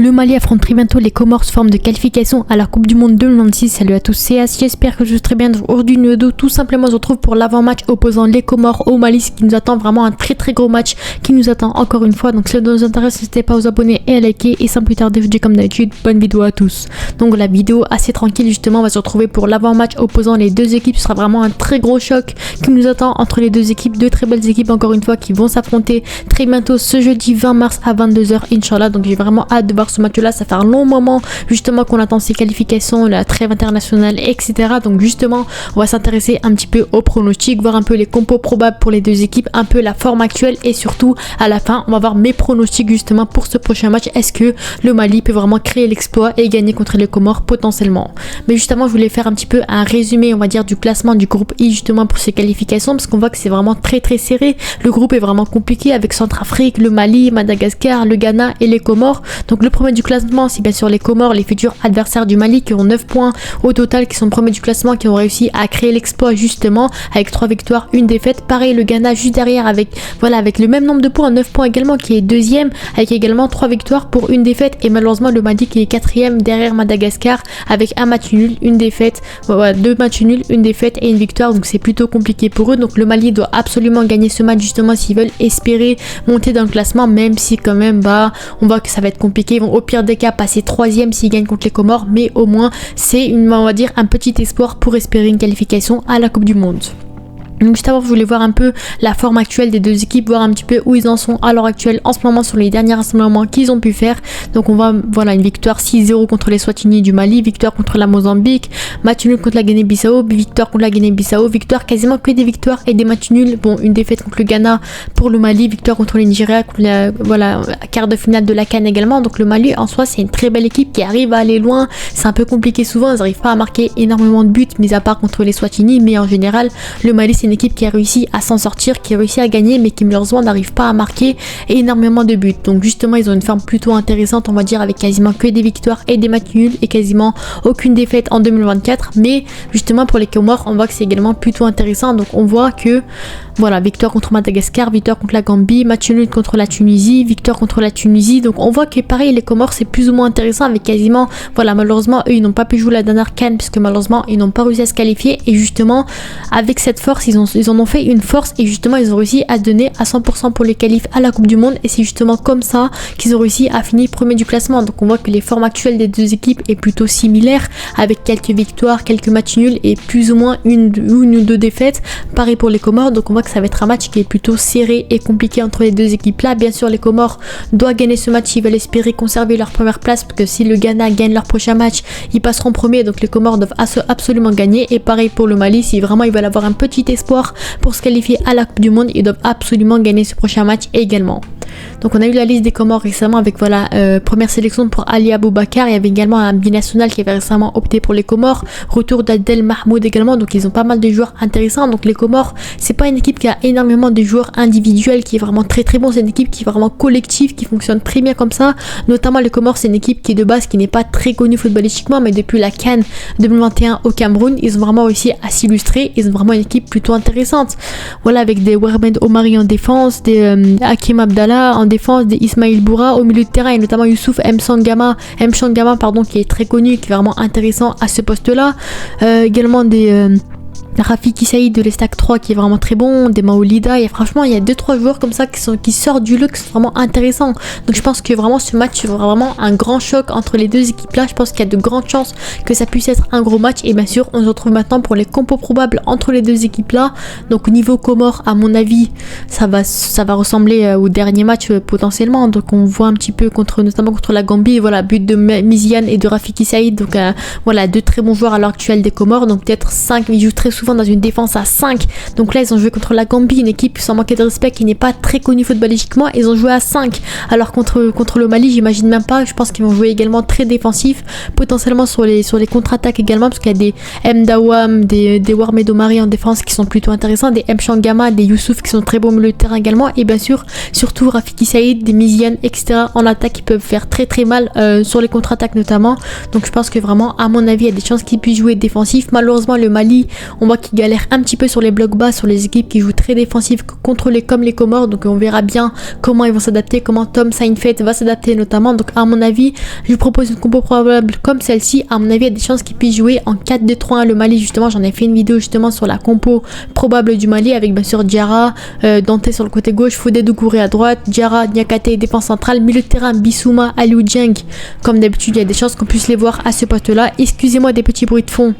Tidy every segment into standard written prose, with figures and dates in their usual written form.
Le Mali affronte très bientôt les Comores sous forme de qualification à la Coupe du Monde 2026. Salut à tous, c'est As, j'espère que je vais très bien. Aujourd'hui, nous deux, tout simplement, on se retrouve pour l'avant-match opposant les Comores au Mali, ce qui nous attend vraiment un très gros match qui nous attend encore une fois. Donc, si ça vous intéresse, n'hésitez pas à vous abonner et à liker. Et sans plus tarder, je dis comme d'habitude, bonne vidéo à tous. Donc, la vidéo assez tranquille, justement, on va se retrouver pour l'avant-match opposant les deux équipes. Ce sera vraiment un très gros choc qui nous attend entre les deux équipes. Deux très belles équipes, encore une fois, qui vont s'affronter très bientôt ce jeudi 20 mars à 22h, Inch'Allah. Donc, j'ai vraiment hâte de voir ce match-là. Ça fait un long moment justement qu'on attend ces qualifications, la trêve internationale, etc. Donc justement, on va s'intéresser un petit peu aux pronostics, voir un peu les compos probables pour les deux équipes, un peu la forme actuelle et surtout à la fin, on va voir mes pronostics justement pour ce prochain match. Est-ce que le Mali peut vraiment créer l'exploit et gagner contre les Comores potentiellement? Mais justement, je voulais faire un petit peu un résumé, on va dire, du classement du groupe I justement pour ces qualifications parce qu'on voit que c'est vraiment très serré. Le groupe est vraiment compliqué avec Centrafrique, le Mali, Madagascar, le Ghana et les Comores. Donc le premier du classement, c'est bien sûr les Comores, les futurs adversaires du Mali qui ont 9 points au total, qui sont premiers du classement, qui ont réussi à créer l'exploit justement avec 3 victoires, une défaite. Pareil, le Ghana juste derrière avec le même nombre de points, 9 points également, qui est deuxième avec également 3 victoires pour une défaite. Et malheureusement le Mali qui est quatrième derrière Madagascar avec un match nul, une défaite, deux matchs nuls, une défaite et une victoire. Donc c'est plutôt compliqué pour eux. Donc le Mali doit absolument gagner ce match justement s'ils veulent espérer monter dans le classement, même si quand même on voit que ça va être compliqué. Ils vont au pire des cas passer 3e s'ils gagnent contre les Comores, mais au moins c'est on va dire un petit espoir pour espérer une qualification à la Coupe du Monde. Donc juste avant, je voulais voir un peu la forme actuelle des deux équipes, voir un petit peu où ils en sont à l'heure actuelle en ce moment sur les derniers rassemblements qu'ils ont pu faire. Donc on voit une victoire 6-0 contre les Swatini du Mali, victoire contre la Mozambique, match nul contre la Guinée-Bissau, victoire contre la Guinée-Bissau, victoire quasiment que des victoires et des matchs nuls. Bon, une défaite contre le Ghana pour le Mali, victoire contre le Nigeria, quart de finale de la CAN également. Donc le Mali en soi c'est une très belle équipe qui arrive à aller loin. C'est un peu compliqué souvent, ils n'arrivent pas à marquer énormément de buts, mis à part contre les Swatini, mais en général le Mali c'est une équipe qui a réussi à s'en sortir, qui a réussi à gagner, mais qui malheureusement n'arrive pas à marquer énormément de buts. Donc justement ils ont une forme plutôt intéressante, on va dire, avec quasiment que des victoires et des matchs nuls et quasiment aucune défaite en 2024. Mais justement pour les Comores on voit que c'est également plutôt intéressant. Donc on voit que victoire contre Madagascar, victoire contre la Gambie, match nul contre la Tunisie, victoire contre la Tunisie. Donc on voit que pareil les Comores c'est plus ou moins intéressant avec quasiment, malheureusement eux ils n'ont pas pu jouer la dernière CAN puisque malheureusement ils n'ont pas réussi à se qualifier. Et justement avec cette force ils en ont fait une force et justement ils ont réussi à donner à 100% pour les qualifs à la Coupe du Monde. Et c'est justement comme ça qu'ils ont réussi à finir premier du classement. Donc on voit que les formes actuelles des deux équipes est plutôt similaire avec quelques victoires, quelques matchs nuls et plus ou moins une ou deux défaites. Pareil pour les Comores. Donc on voit que ça va être un match qui est plutôt serré et compliqué entre les deux équipes là. Bien sûr les Comores doivent gagner ce match s'ils veulent espérer conserver leur première place, parce que si le Ghana gagne leur prochain match ils passeront premier. Donc les Comores doivent absolument gagner. Et pareil pour le Mali, si vraiment ils veulent avoir un petit espoir pour se qualifier à la Coupe du Monde, ils doivent absolument gagner ce prochain match également. Donc on a eu la liste des Comores récemment avec première sélection pour Ali Aboubakar. Il y avait également un binational qui avait récemment opté pour les Comores, retour d'Adel Mahmoud également. Donc ils ont pas mal de joueurs intéressants. Donc les Comores c'est pas une équipe qui a énormément de joueurs individuels qui est vraiment très bon, c'est une équipe qui est vraiment collective, qui fonctionne très bien comme ça. Notamment les Comores c'est une équipe qui est de base qui n'est pas très connue footballistiquement, mais depuis la CAN 2021 au Cameroun ils ont vraiment réussi à s'illustrer. Ils ont vraiment une équipe plutôt intéressante, avec des Wermed Omari en défense, des Hakim Abdallah en défense, des Ismail Boura au milieu de terrain et notamment Youssouf Mchangama qui est très connu, qui est vraiment intéressant à ce poste là. Également des Rafiki Saïd de l'Estac 3 qui est vraiment très bon, des Maolida, franchement il y a 2-3 joueurs comme ça qui sortent du lot, qui sont vraiment intéressants. Donc je pense que vraiment ce match sera vraiment un grand choc entre les deux équipes là. Je pense qu'il y a de grandes chances que ça puisse être un gros match. Et bien sûr on se retrouve maintenant pour les compos probables entre les deux équipes là. Donc au niveau Comores à mon avis ça va ressembler au dernier match potentiellement. Donc on voit un petit peu notamment contre la Gambie, but de Miziane et de Rafiki Saïd. Donc deux très bons joueurs à l'heure actuelle des Comores. Donc peut-être 5, ils jouent très souvent dans une défense à 5. Donc là ils ont joué contre la Gambie, une équipe sans manquer de respect qui n'est pas très connue footballistiquement. Ils ont joué à 5. Alors contre le Mali j'imagine même pas. Je pense qu'ils vont jouer également très défensif, potentiellement sur les contre-attaques également, parce qu'il y a des Mdawam, des Wermed Omari en défense qui sont plutôt intéressants, des Mchangama, des Youssouf qui sont très bons au milieu de terrain également, et bien sûr surtout Rafiki Saïd, des Miziane, etc. en attaque qui peuvent faire très mal sur les contre-attaques notamment. Donc je pense que vraiment à mon avis il y a des chances qu'ils puissent jouer défensif. Malheureusement le Mali, on voit qu'ils galèrent un petit peu sur les blocs bas, sur les équipes qui jouent très défensives comme les Comores. Donc on verra bien comment ils vont s'adapter, comment Tom Saintfiet va s'adapter notamment. Donc à mon avis, je vous propose une compo probable comme celle-ci. À mon avis, il y a des chances qu'ils puissent jouer en 4-2-3-1 le Mali. Justement, j'en ai fait une vidéo justement sur la compo probable du Mali avec bien sûr Diarra, Dante sur le côté gauche, Fodé Doucouré à droite, Diarra, Niakate défense centrale, milieu de terrain Bissouma, Aliou Dieng. Comme d'habitude, il y a des chances qu'on puisse les voir à ce poste-là. Excusez-moi des petits bruits de fond,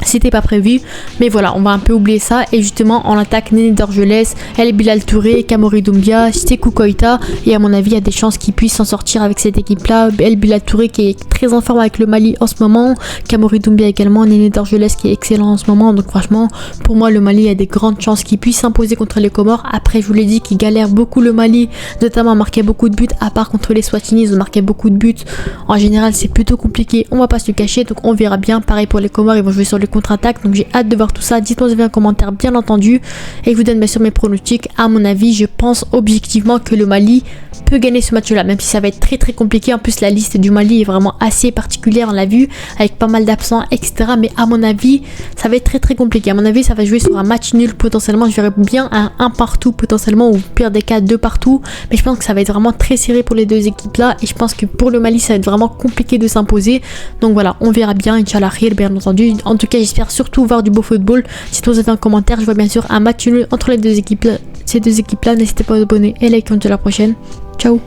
c'était pas prévu, mais voilà, on va un peu oublier ça. Et justement, on attaque Néné Dorgelès, El Bilal Touré, Kamori Doumbia, Sékou Koïta. Et à mon avis, il y a des chances qu'ils puissent s'en sortir avec cette équipe-là. El Bilal Touré qui est très en forme avec le Mali en ce moment, Kamori Doumbia également, Néné Dorgelès qui est excellent en ce moment. Donc franchement, pour moi, le Mali a des grandes chances qu'ils puissent s'imposer contre les Comores. Après, je vous l'ai dit qu'ils galèrent beaucoup le Mali, notamment à marquer beaucoup de buts. À part contre les Swatini, ils ont marqué beaucoup de buts. En général, c'est plutôt compliqué, on va pas se le cacher. Donc on verra bien. Pareil pour les Comores, ils vont jouer sur le contre-attaque, donc j'ai hâte de voir tout ça. Dites-moi en commentaire bien entendu, et je vous donne bien sûr mes pronostics. À mon avis, je pense objectivement que le Mali peut gagner ce match là, même si ça va être très très compliqué. En plus la liste du Mali est vraiment assez particulière, on l'a vu, avec pas mal d'absents etc, mais à mon avis ça va être très très compliqué. À mon avis ça va jouer sur un match nul potentiellement, je verrais bien un partout potentiellement, ou pire des cas 2 partout, mais je pense que ça va être vraiment très serré pour les deux équipes là, et je pense que pour le Mali ça va être vraiment compliqué de s'imposer. Donc voilà, on verra bien, Inch'Allah khir, bien entendu. En tout cas j'espère surtout voir du beau football. Si vous avez un commentaire, je vois bien sûr un match nul entre les deux équipes là, ces deux équipes là. N'hésitez pas à vous abonner et like. On se dit à la prochaine, ciao.